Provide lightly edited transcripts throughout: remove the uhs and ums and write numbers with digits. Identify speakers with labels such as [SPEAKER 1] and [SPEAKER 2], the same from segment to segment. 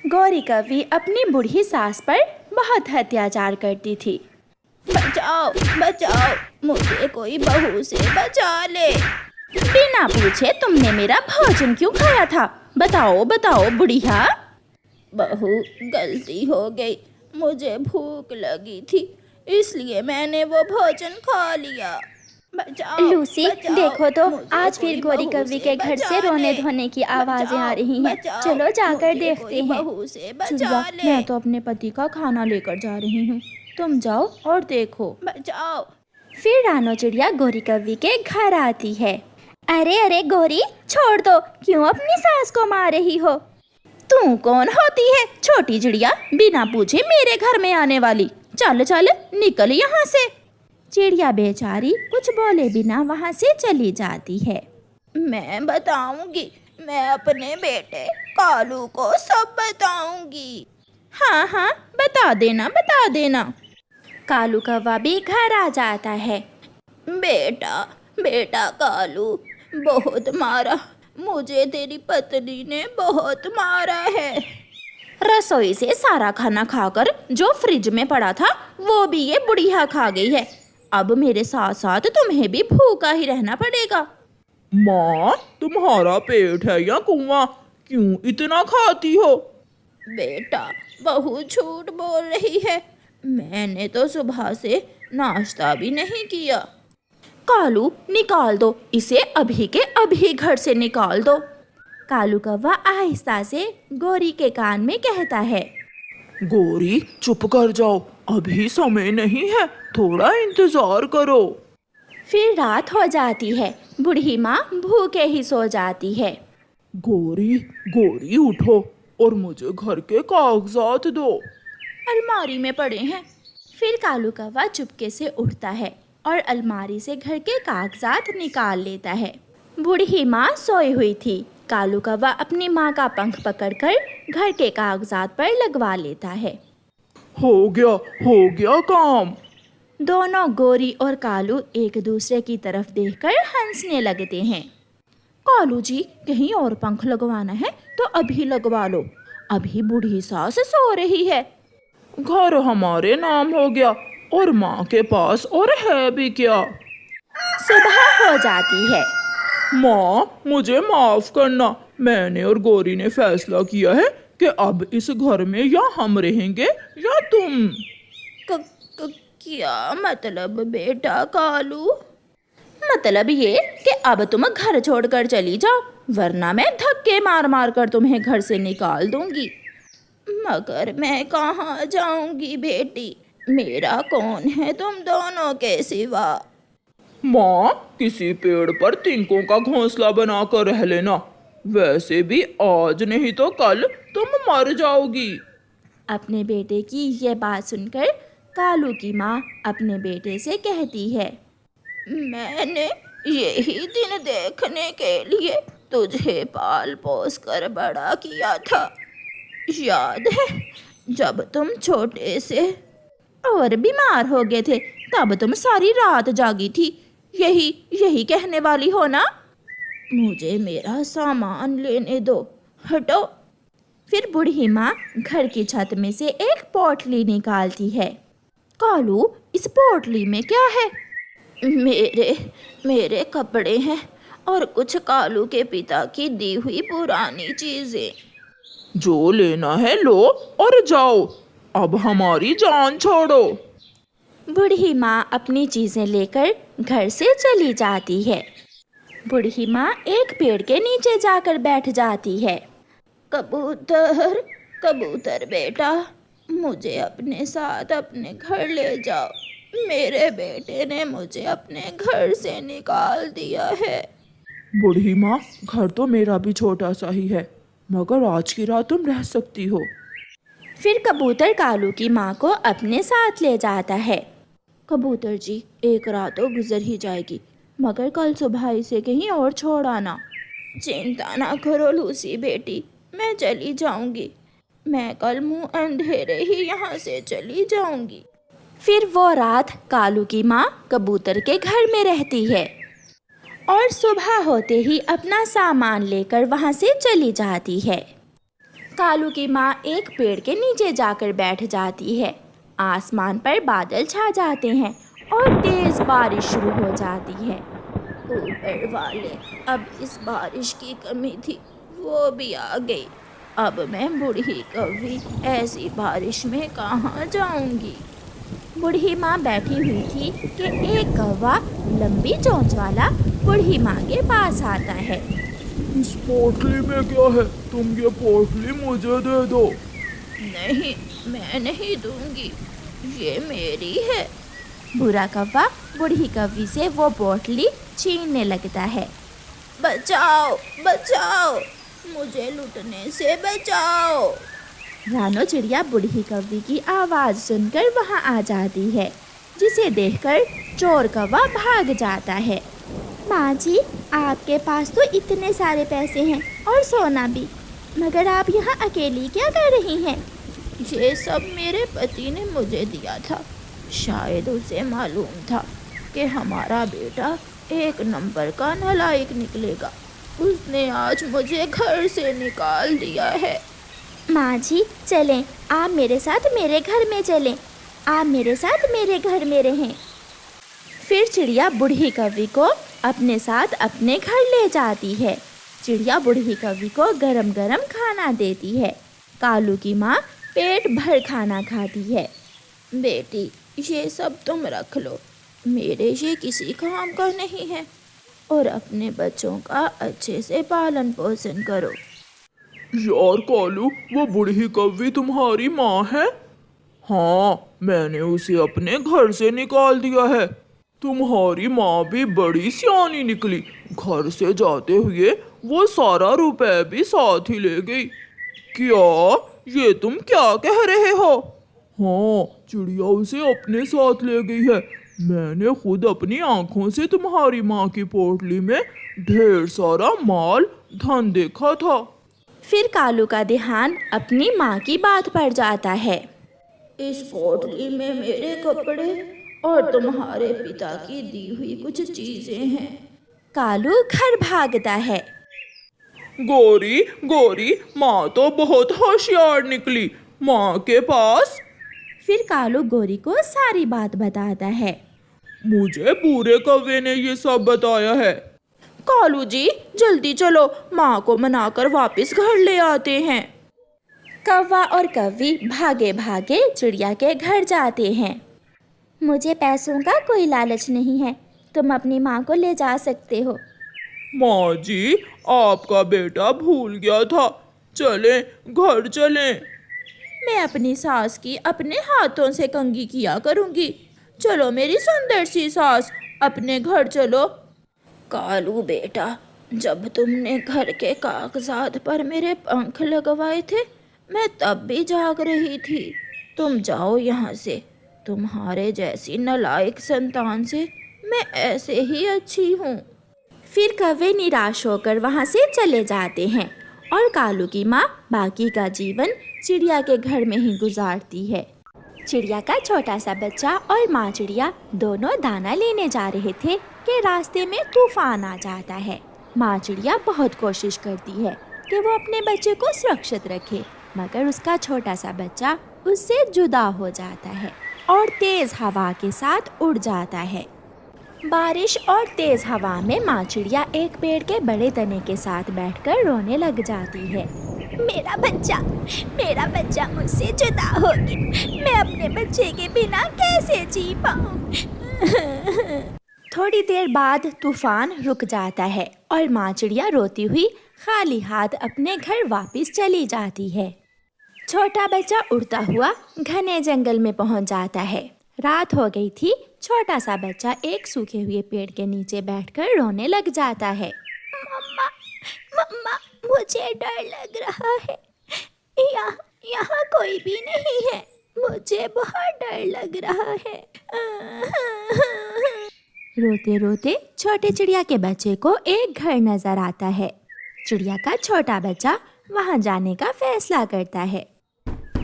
[SPEAKER 1] गौरी कौवी अपनी बूढ़ी सास पर बहुत अत्याचार करती थी।
[SPEAKER 2] बचाओ बचाओ, मुझे कोई बहू से बचा ले।
[SPEAKER 1] बिना पूछे तुमने मेरा भोजन क्यों खाया था? बताओ बताओ बुढ़िया।
[SPEAKER 2] बहू, गलती हो गई, मुझे भूख लगी थी इसलिए मैंने वो भोजन खा लिया। बचाओ
[SPEAKER 1] लूसी,
[SPEAKER 2] बचाओ,
[SPEAKER 1] देखो तो
[SPEAKER 2] मुझे
[SPEAKER 1] आज फिर
[SPEAKER 2] कोई
[SPEAKER 1] गौरी
[SPEAKER 2] बहू
[SPEAKER 1] कौवी के घर से
[SPEAKER 2] बचा
[SPEAKER 1] रोने
[SPEAKER 2] ले।
[SPEAKER 1] धोने की आवाजें आ रही हैं।
[SPEAKER 2] बचाओ,
[SPEAKER 1] चलो जाकर
[SPEAKER 2] मुझे
[SPEAKER 1] देखते
[SPEAKER 2] कोई
[SPEAKER 1] हैं।
[SPEAKER 2] बहू से
[SPEAKER 1] चिड़िया,
[SPEAKER 2] बचा ले।
[SPEAKER 1] मैं तो अपने पति का खाना लेकर जा रही हूँ, तुम जाओ और देखो।
[SPEAKER 2] बचाओ।
[SPEAKER 1] फिर रानो चिड़िया गौरी कौवी के घर आती है। अरे अरे गौरी, छोड़ दो, क्यों अपनी सास को मार रही हो?
[SPEAKER 2] तू कौन होती है छोटी चिड़िया, बिना पूछे मेरे घर में आने वाली? चल चल निकल यहाँ से।
[SPEAKER 1] चिड़िया बेचारी कुछ बोले बिना वहाँ से चली जाती है।
[SPEAKER 2] मैं बताऊंगी, मैं अपने बेटे कालू को सब बताऊंगी।
[SPEAKER 1] हाँ हाँ, बता देना बता देना। कालू कौवा भी घर आ जाता है।
[SPEAKER 2] बेटा बेटा कालू, बहुत मारा, मुझे तेरी पत्नी ने बहुत मारा है।
[SPEAKER 1] रसोई से सारा खाना खाकर जो फ्रिज में पड़ा था वो भी ये बुढ़िया खा गई है। अब मेरे साथ साथ तुम्हें भी भूखा ही रहना पड़ेगा।
[SPEAKER 3] माँ, तुम्हारा पेट है या कुआं? क्यों इतना खाती हो?
[SPEAKER 2] बेटा, बहू झूठ बोल रही है, मैंने तो सुबह से नाश्ता भी नहीं किया।
[SPEAKER 1] कालू, निकाल दो इसे, अभी के अभी घर से निकाल दो। कालू कौवा आहिस्ता से गौरी के कान में कहता है।
[SPEAKER 3] गौरी, चुप कर जाओ, अभी समय नहीं है, थोड़ा इंतजार करो।
[SPEAKER 1] फिर रात हो जाती है। बूढ़ी माँ भूखे ही सो जाती है।
[SPEAKER 3] गौरी गौरी उठो और मुझे घर के कागजात दो।
[SPEAKER 1] अलमारी में पड़े हैं। फिर कालू कौवा चुपके से उठता है और अलमारी से घर के कागजात निकाल लेता है। बूढ़ी माँ सोई हुई थी। कालू कौवा अपनी माँ का पंख पकड़कर घर के कागजात पर लगवा लेता है।
[SPEAKER 3] हो गया काम।
[SPEAKER 1] दोनों गौरी और कालू एक दूसरे की तरफ देखकर हंसने लगते हैं। कालू जी, कहीं और पंख लगवाना है तो अभी लगवा लो, अभी बूढ़ी सास सो रही है।
[SPEAKER 3] घर हमारे नाम हो गया और माँ के पास और है भी क्या?
[SPEAKER 1] सुबह हो जाती है।
[SPEAKER 3] माँ, मुझे माफ करना, मैंने और गौरी ने फैसला किया है कि अब इस घर में या हम रहेंगे या तुम।
[SPEAKER 2] क्या मतलब बेटा कालू?
[SPEAKER 1] मतलब ये कि अब तुम घर छोड़कर चली जाओ, वरना मैं धक्के मार मार कर तुम्हें घर से निकाल दूंगी।
[SPEAKER 2] मगर मैं कहाँ जाऊंगी बेटी, मेरा कौन है तुम दोनों के सिवा?
[SPEAKER 3] माँ, किसी पेड़ पर तिनकों का घोंसला बनाकर रह लेना, वैसे भी आज नहीं तो कल तुम मर जाओगी।
[SPEAKER 1] अपने बेटे की ये बात सुनकर कालू की माँ अपने बेटे से कहती है।
[SPEAKER 2] मैंने यही दिन देखने के लिए तुझे पाल पोस कर बड़ा किया था। याद है जब तुम छोटे से
[SPEAKER 1] और बीमार हो गए थे, तब तुम सारी रात जागी थी, यही कहने वाली हो ना?
[SPEAKER 2] मुझे मेरा सामान लेने दो, हटो।
[SPEAKER 1] फिर बूढ़ी माँ घर की छत में से एक पोटली निकालती है। कालू, इस पोटली में क्या है?
[SPEAKER 2] मेरे कपड़े हैं और कुछ कालू के पिता की दी हुई पुरानी चीजें।
[SPEAKER 3] जो लेना है लो और जाओ, अब हमारी जान छोड़ो।
[SPEAKER 1] बूढ़ी माँ अपनी चीजें लेकर घर से चली जाती है। बूढ़ी माँ एक पेड़ के नीचे जाकर बैठ जाती है।
[SPEAKER 2] कबूतर कबूतर बेटा, मुझे अपने साथ अपने घर ले जाओ, मेरे बेटे ने मुझे अपने घर से निकाल दिया है।
[SPEAKER 3] बूढ़ी माँ, घर तो मेरा भी छोटा सा ही है, मगर आज की रात तुम रह सकती हो।
[SPEAKER 1] फिर कबूतर कालू की माँ को अपने साथ ले जाता है। कबूतर जी, एक रात तो गुजर ही जाएगी, मगर कल सुबह इसे कहीं और छोड़ आना।
[SPEAKER 2] चिंता ना करो लूसी बेटी, मैं चली जाऊंगी, मैं कल मुंह अंधेरे ही यहाँ से चली जाऊंगी।
[SPEAKER 1] फिर वो रात कालू की माँ कबूतर के घर में रहती है और सुबह होते ही अपना सामान लेकर वहाँ से चली जाती है। कालू की माँ एक पेड़ के नीचे जाकर बैठ जाती है। आसमान पर बादल छा जाते हैं और तेज बारिश शुरू हो जाती है।
[SPEAKER 2] ऊपर वाले, अब इस बारिश की कमी थी वो भी आ गई। अब मैं बूढ़ी कौवी ऐसी बारिश में कहाँ जाऊंगी।
[SPEAKER 1] बूढ़ी माँ बैठी हुई थी कि एक कौवा लंबी चोंच वाला बूढ़ी माँ के पास आता है।
[SPEAKER 3] इस पोटली में क्या है? तुम ये पोटली मुझे दे दो।
[SPEAKER 2] नहीं, मैं नहीं दूंगी, ये मेरी है।
[SPEAKER 1] बुरा कौवा बूढ़ी कौवी से वो पोटली छीनने लगता है।
[SPEAKER 2] बचाओ बचाओ, मुझे लूटने से बचाओ।
[SPEAKER 1] रानो चिड़िया बूढ़ी कौवी की आवाज़ सुनकर वहाँ आ जाती है, जिसे देखकर चोर कौवा भाग जाता है। माँ जी, आपके पास तो इतने सारे पैसे हैं और सोना भी, मगर आप यहाँ अकेली क्या कर रही हैं?
[SPEAKER 2] ये सब मेरे पति ने मुझे दिया था। शायद उसे मालूम था कि हमारा बेटा एक नंबर का नालायक निकलेगा। उसने आज मुझे घर से निकाल दिया है।
[SPEAKER 1] माँ जी चलें, आप मेरे साथ मेरे घर में चलें। आप मेरे साथ मेरे घर में रहें। फिर चिड़िया बूढ़ी कौवी को अपने साथ अपने घर ले जाती है। चिड़िया बूढ़ी कौवी को गरम गरम खाना देती है। कालू की माँ पेट भर खाना खाती है।
[SPEAKER 2] बेटी, ये सब तुम रख लो, मेरे ये किसी काम का नहीं है। और अपने बच्चों का अच्छे से पालन पोषण करो।
[SPEAKER 3] यार कालू, वो बूढ़ी कौवी तुम्हारी माँ है? हाँ, मैंने उसे अपने घर से निकाल दिया है। तुम्हारी माँ भी बड़ी सियानी निकली। घर से जाते हुए वो सारा रुपए भी साथ ही ले गई। क्या? ये तुम क्या कह रहे हो? हाँ, चिड़िया उसे अपने साथ ले गई है। मैंने खुद अपनी आंखों से तुम्हारी माँ की पोटली में ढेर सारा माल धन देखा था।
[SPEAKER 1] फिर कालू का ध्यान अपनी माँ की बात पर जाता है।
[SPEAKER 2] इस पोटली में मेरे कपड़े और तुम्हारे पिता की दी हुई कुछ चीजें हैं।
[SPEAKER 1] कालू घर भागता है।
[SPEAKER 3] गोरी गोरी, माँ तो बहुत होशियार निकली। माँ के पास।
[SPEAKER 1] फिर कालू गोरी को सारी बात बताता है।
[SPEAKER 3] मुझे पूरे कौवे ने ये सब बताया है।
[SPEAKER 2] कालू जी, जल्दी चलो, माँ को मनाकर वापस घर ले आते हैं।
[SPEAKER 1] कौवा और कौवी भागे भागे चिड़िया के घर जाते हैं। मुझे पैसों का कोई लालच नहीं है, तुम अपनी माँ को ले जा सकते हो।
[SPEAKER 3] माँ जी, आपका बेटा भूल गया था। चलें, घर चलें।
[SPEAKER 2] मैं अपनी सास की अपने हाथों से कंघी किया करूँगी। चलो मेरी सुंदर सी सास, अपने घर चलो। कालू बेटा, जब तुमने घर के कागजात पर मेरे पंख लगवाए थे, मैं तब भी जाग रही थी। तुम जाओ यहाँ से। तुम्हारे जैसी नालायक संतान से मैं ऐसे ही अच्छी हूँ।
[SPEAKER 1] फिर कौवे निराश होकर वहाँ से चले जाते हैं और कालू की माँ बाकी का जीवन चिड़िया के घर में ही गुजारती है। चिड़िया का छोटा सा बच्चा और माँ चिड़िया दोनों दाना लेने जा रहे थे कि रास्ते में तूफान आ जाता है। माँ चिड़िया बहुत कोशिश करती है कि वो अपने बच्चे को सुरक्षित रखे, मगर उसका छोटा सा बच्चा उससे जुदा हो जाता है और तेज हवा के साथ उड़ जाता है। बारिश और तेज हवा में माँ चिड़िया एक पेड़ के बड़े तने के साथ बैठकर रोने लग जाती है।
[SPEAKER 2] मेरा बच्चा मुझसे जुदा हो गया। मैं अपने बच्चे के बिना कैसे जी पाऊँ?
[SPEAKER 1] थोड़ी देर बाद तूफान रुक जाता है और माँ चिड़िया रोती हुई खाली हाथ अपने घर वापस चली जाती है। छोटा बच्चा उड़ता हुआ घने जंगल में पहुंच जाता है। रात हो गई थी। छोटा सा बच्चा एक सूखे हुए पेड़ के नीचे बैठकर रोने लग जाता है।
[SPEAKER 2] मम्मा, मुझे डर लग रहा है। यहाँ कोई भी नहीं है। मुझे बहुत डर लग रहा है।
[SPEAKER 1] रोते रोते छोटे चिड़िया के बच्चे को एक घर नजर आता है। चिड़िया का छोटा बच्चा वहां जाने का फैसला करता है।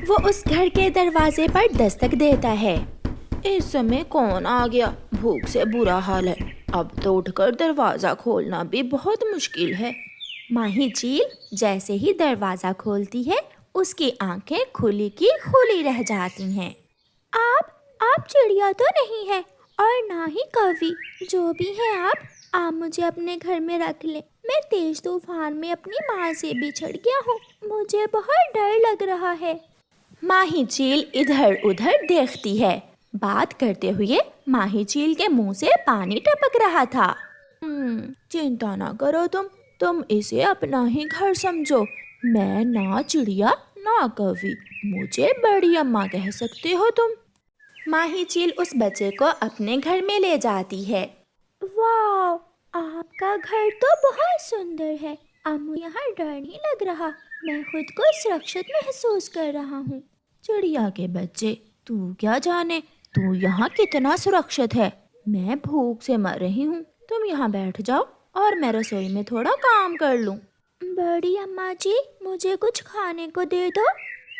[SPEAKER 1] वो उस घर के दरवाजे पर दस्तक देता है।
[SPEAKER 2] इस समय कौन आ गया? भूख से बुरा हाल है। अब तो उठकर दरवाजा खोलना भी बहुत मुश्किल है।
[SPEAKER 1] माही चील जैसे ही दरवाजा खोलती है, उसकी आंखें खुली की खुली रह जाती हैं। आप चिड़िया तो नहीं है और ना ही कौवी, जो भी है आप मुझे अपने घर में रख ले। मैं तेज तूफान में अपनी माँ से बिछड़ गया हूँ, मुझे बहुत डर लग रहा है। माही चील इधर उधर देखती है। बात करते हुए माही चील के मुंह से पानी टपक रहा था। चिंता ना करो तुम इसे अपना ही घर समझो। मैं ना चिड़िया ना कौवी, मुझे बड़ी अम्मा कह सकते हो तुम। माही चील उस बच्चे को अपने घर में ले जाती है। वाह, आपका घर तो बहुत सुंदर है। अब मुझे यहाँ डर नहीं लग रहा, मैं खुद को सुरक्षित महसूस कर रहा हूँ। चिड़िया के बच्चे, तू क्या जाने तू यहाँ कितना सुरक्षित है। मैं भूख से मर रही हूँ, तुम यहाँ बैठ जाओ और मैं रसोई में थोड़ा काम कर लूँ। बड़ी अम्मा जी, मुझे कुछ खाने को दे दो।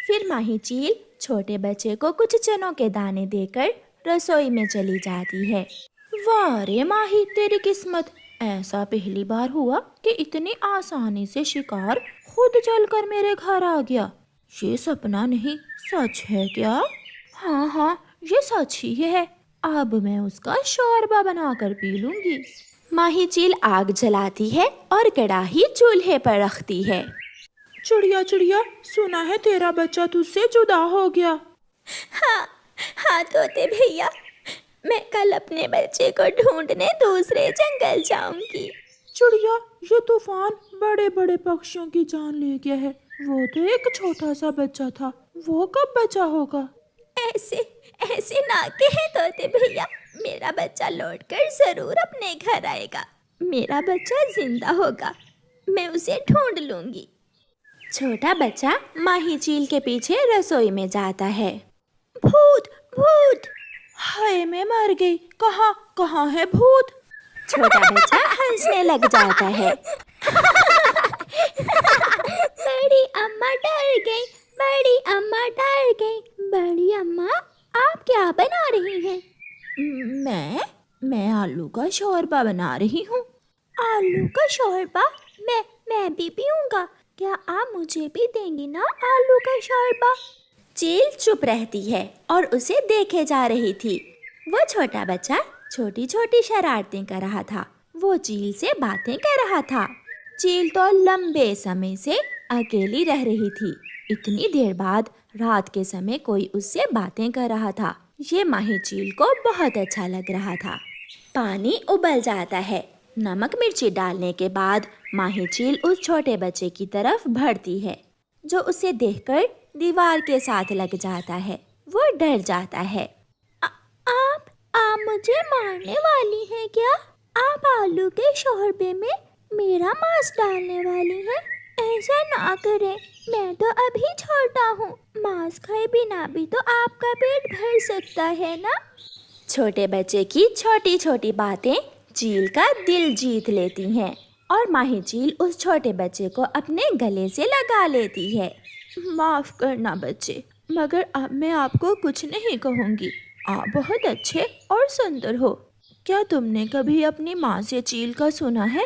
[SPEAKER 1] फिर माही चील छोटे बच्चे को कुछ चनों के दाने देकर रसोई में चली जाती है। वाह रे माही, तेरी किस्मत, ऐसा पहली बार हुआ कि इतनी आसानी से शिकार खुद चलकर मेरे घर आ गया। ये सपना नहीं, सच है क्या? हाँ, ये सच ही है। अब मैं उसका शोरबा बनाकर पी लूंगी। माही चील आग जलाती है और कढ़ाई चूल्हे पर रखती है।
[SPEAKER 3] चिड़िया, सुना है तेरा बच्चा तुझसे जुदा हो गया।
[SPEAKER 2] हाँ तोते भैया, मैं कल अपने बच्चे को ढूंढने दूसरे जंगल जाऊंगी।
[SPEAKER 3] चिड़िया, ये तूफान बड़े बड़े पक्षियों की जान ले गया है। वो तो एक छोटा सा बच्चा था, वो कब बचा होगा?
[SPEAKER 2] ऐसे ना कहे तोते भैया, मेरा बच्चा लौटकर जरूर अपने घर आएगा। मेरा बच्चा जिंदा होगा, मैं उसे ढूंढ लूंगी।
[SPEAKER 1] छोटा बच्चा माही चील के पीछे रसोई में जाता है।
[SPEAKER 2] भूत!
[SPEAKER 3] हाय, मैं मर गई। कहाँ है भूत?
[SPEAKER 1] छोटा बच्चा हंसने लग जाता है।
[SPEAKER 2] बड़ी अम्मा डर गई, बड़ी अम्मा डर गई। बड़ी अम्मा, आप क्या बना रही हैं?
[SPEAKER 1] मैं आलू का शोरबा बना रही हूँ।
[SPEAKER 2] आलू का शोरबा? मैं भी पीऊंगा। क्या आप मुझे भी देंगी ना आलू का शोरबा?
[SPEAKER 1] चील चुप रहती है और उसे देखे जा रही थी। वो छोटा बच्चा छोटी छोटी शरारतें कर रहा था। वो चील से बातें कर रहा था। चील तो लंबे समय से अकेली रह रही थी। इतनी देर बाद रात के समय कोई उससे बातें कर रहा था। ये माही चील को बहुत अच्छा लग रहा था। पानी उबल जाता है। नमक मिर्ची डालने के बाद माही चील उस छोटे बच्चे की तरफ बढ़ती है, जो उसे देखकर दीवार के साथ लग जाता है। वो डर जाता है।
[SPEAKER 2] आप मुझे मारने वाली हैं क्या? आप आलू के शोरबे में मेरा मांस डालने वाली हैं? ऐसा ना करें, मैं तो अभी छोटा हूँ। मांस खाए बिना भी तो आपका पेट भर सकता है ना?
[SPEAKER 1] छोटे बच्चे की छोटी छोटी बातें चील का दिल जीत लेती हैं और माही चील उस छोटे बच्चे को अपने गले से लगा लेती है।
[SPEAKER 3] माफ करना बच्चे, मगर अब मैं आपको कुछ नहीं कहूँगी। आप बहुत अच्छे और सुंदर हो। क्या तुमने कभी अपनी माँ से चील का सुना है?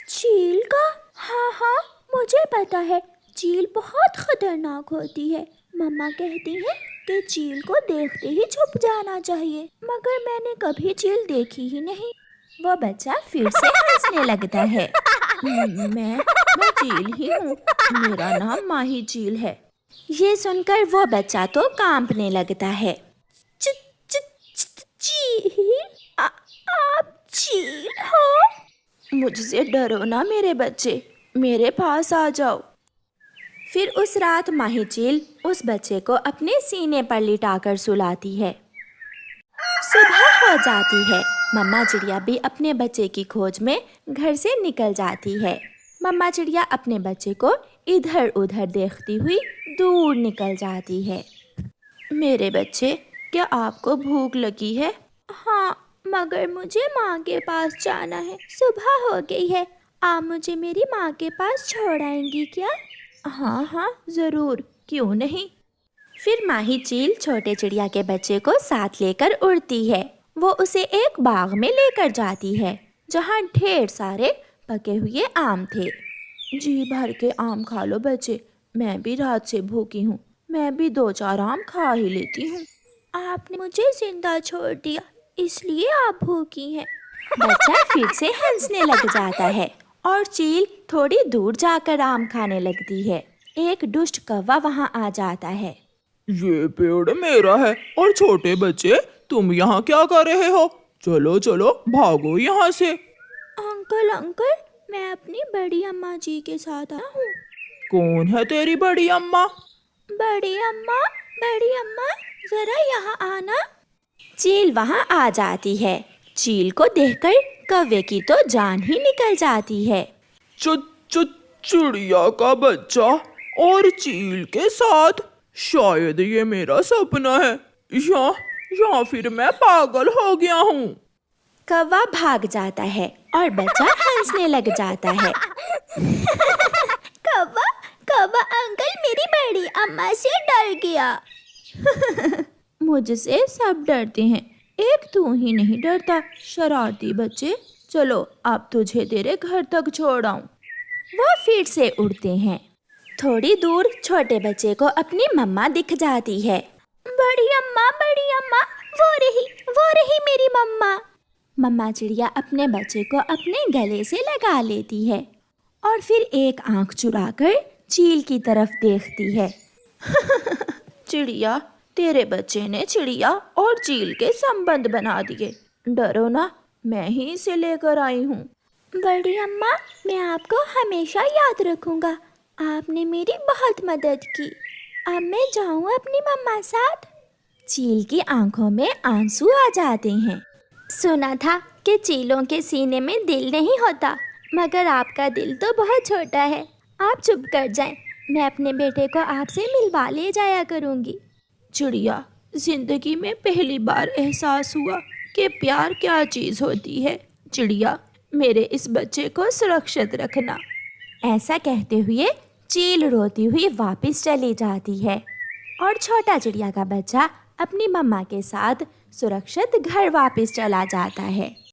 [SPEAKER 2] चील का? हाँ, मुझे पता है। चील बहुत खतरनाक होती है। मम्मा कहती हैं कि चील को देखते ही छुप जाना चाहिए, मगर मैंने कभी चील देखी ही नहीं।
[SPEAKER 1] वो बच्चा फिर से हंसने लगता है।
[SPEAKER 3] मैं चील ही हूँ, मेरा नाम माही चील है।
[SPEAKER 1] ये सुनकर वो बच्चा तो कांपने लगता है।
[SPEAKER 2] चील? आप चील हो?
[SPEAKER 3] मुझसे डरो ना मेरे बच्चे, मेरे पास आ जाओ।
[SPEAKER 1] फिर उस रात माही चील उस बच्चे को अपने सीने पर लिटाकर सुलाती है। सुबह हो जाती है। मम्मा चिड़िया भी अपने बच्चे की खोज में घर से निकल जाती है। मम्मा चिड़िया अपने बच्चे को इधर उधर देखती हुई दूर निकल जाती है।
[SPEAKER 3] मेरे बच्चे, क्या आपको भूख लगी है?
[SPEAKER 2] हाँ, मगर मुझे माँ के पास जाना है। सुबह हो गई है, आप मुझे मेरी माँ के पास छोड़ आएंगी क्या?
[SPEAKER 3] हाँ, ज़रूर, क्यों नहीं।
[SPEAKER 1] फिर माही चील छोटे चिड़िया के बच्चे को साथ लेकर उड़ती है। वो उसे एक बाग में लेकर जाती है, जहाँ ढेर सारे पके हुए आम थे।
[SPEAKER 3] जी भर के आम खा लो बच्चे,
[SPEAKER 1] मैं भी रात से भूखी हूँ, मैं भी 2-4 आम खा ही लेती हूँ।
[SPEAKER 2] आपने मुझे जिंदा छोड़ दिया, इसलिए आप भूखी हैं।
[SPEAKER 1] बच्चा फिर से हंसने लग जाता है और चील थोड़ी दूर जाकर आम खाने लगती है। एक दुष्ट कौवा वहाँ आ जाता है।
[SPEAKER 3] ये पेड़ मेरा है और छोटे बच्चे तुम यहाँ क्या कर रहे हो? चलो चलो भागो यहाँ से।
[SPEAKER 2] अंकल अंकल, मैं अपनी बड़ी अम्मा जी के साथ आया हूँ।
[SPEAKER 3] कौन है तेरी बड़ी अम्मा?
[SPEAKER 2] बड़ी अम्मा, बड़ी अम्मा, जरा यहाँ आना।
[SPEAKER 1] चील वहाँ आ जाती है। चील को देखकर कौवे की तो जान ही निकल जाती है।
[SPEAKER 3] चिड़िया का बच्चा और चील के साथ, शायद ये मेरा सपना है या फिर मैं पागल हो गया हूँ।
[SPEAKER 1] कौवा भाग जाता है और बच्चा हंसने लग जाता है।
[SPEAKER 2] कौवा, कौवा अंकल मेरी बड़ी अम्मा से डर गया।
[SPEAKER 1] मुझसे सब डरते हैं, एक तू ही नहीं डरता, शरारती बच्चे। चलो अब तुझे तेरे घर तक छोड़ आऊं। वो फिर से उड़ते हैं। थोड़ी दूर छोटे बच्चे को अपनी मम्मा दिख जाती है।
[SPEAKER 2] बड़ी अम्मा, वो रही मेरी मम्मा।
[SPEAKER 1] मम्मा चिड़िया अपने बच्चे को अपने गले से लगा लेती है और फिर एक आंख चुराकर चील की तरफ देखती है। चिड़िया, तेरे बच्चे ने चिड़िया और चील के संबंध बना दिए। डरो ना, मैं ही इसे लेकर आई हूँ।
[SPEAKER 2] बड़ी अम्मा, मैं आपको हमेशा याद रखूंगा, आपने मेरी बहुत मदद की। अब मैं जाऊँ अपनी मम्मा साथ।
[SPEAKER 1] चील की आंखों में आंसू आ जाते हैं।
[SPEAKER 2] सुना था कि चीलों के सीने में दिल नहीं होता, मगर आपका दिल तो बहुत छोटा है। आप चुप कर जाएं, मैं अपने बेटे को आपसे मिलवा ले जाया करूंगी।
[SPEAKER 1] चिड़िया, जिंदगी में पहली बार एहसास हुआ कि प्यार क्या चीज़ होती है। चिड़िया, मेरे इस बच्चे को सुरक्षित रखना। ऐसा कहते हुए चील रोती हुई वापस चली जाती है और छोटा चिड़िया का बच्चा अपनी मम्मा के साथ सुरक्षित घर वापस चला जाता है।